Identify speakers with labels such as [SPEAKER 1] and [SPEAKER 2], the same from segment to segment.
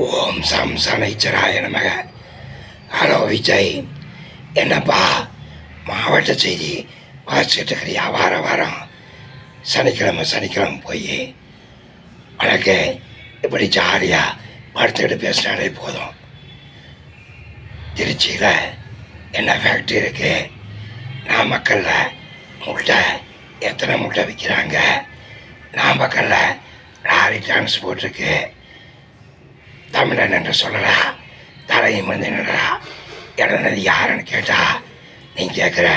[SPEAKER 1] ஓம் some சனைச்சராய நமக. Hello Vijay, என்னப்பா மாவட்ட செய்தி வாசிச்சுட்டு இருக்கிறியா? வாரம் சனிக்கிழமை போய் உனக்கு இப்படி ஜாலியாக படுத்துக்கிட்டு பேசினாலே போதும். திருச்சியில் என்ன ஃபேக்ட்ரி இருக்குது? நாமக்கல்லில் முட்டை எத்தனை முட்டை விற்கிறாங்க? நாமக்கல்லில் லாரி டிரான்ஸ்போர்ட் இருக்கு. தமிழன் என்று சொல்லலா, தலையும் வந்து என்னடா எழுதுனது யாருன்னு கேட்டா நீ கேட்குற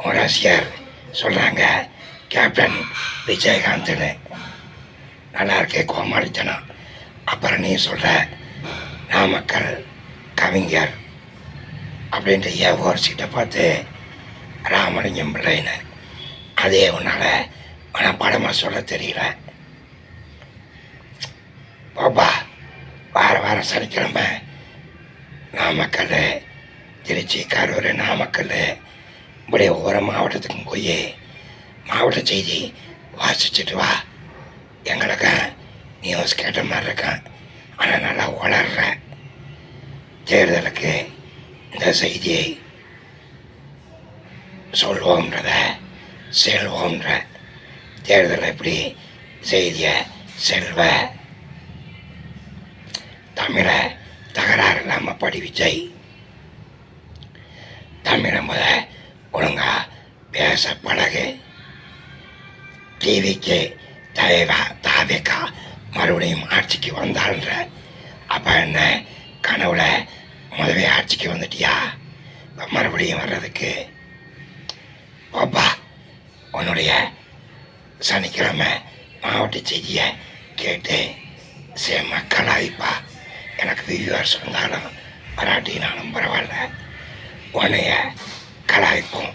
[SPEAKER 1] உன் ரசிகர் சொல்கிறாங்க கேப்டன் விஜயகாந்த்னு. நல்லா இருக்கே கோமாளித்தனம். அப்புறம் நீ சொல்கிற நாமக்கல் கவிஞர் அப்படின்ட்டு ஏன் ஒரு சீட்டை பார்த்து ராமலிங்கம் பிள்ளைன்னு அதே உன்னால் மனப்பாடமாக சொல்ல தெரியல. பாப்பா வாரம் சனிக்கிழமை நாமக்கல், திருச்சி, கரூர், நாமக்கல் இப்படி ஒவ்வொரு மாவட்டத்துக்கும் போய் மாவட்ட செய்தி வாசிச்சுட்டு வா. எங்களுக்கு நியூஸ் கேட்ட மாதிரி இருக்கேன், ஆனால் நல்லா வளர்ற. தேர்தலுக்கு இந்த செய்தியை சொல்வோம்ன்றத செல்வோம்ன்ற. தேர்தல் எப்படி செய்தியை செல்வ தமிழை தகராறு இல்லாமல் படி விஜய். தமிழை முத ஒழுங்கா பேச பழகு. டிவிக்கு தாவேக்கா மறுபடியும் ஆட்சிக்கு வந்தாள்ன்ற. அப்போ என்ன கனவுல முதவே ஆட்சிக்கு வந்துட்டியா? இப்போ மறுபடியும் வர்றதுக்கு பாப்பா உன்னுடைய சனிக்கிழமை மாவட்ட செய்தியை கேட்டு மக்களாயிப்பா. எனக்கு வியூவர்ஸ் வந்தாலும் பராட்டினாலும் பரவாயில்ல, உன்னைய கலாய்ப்போம்.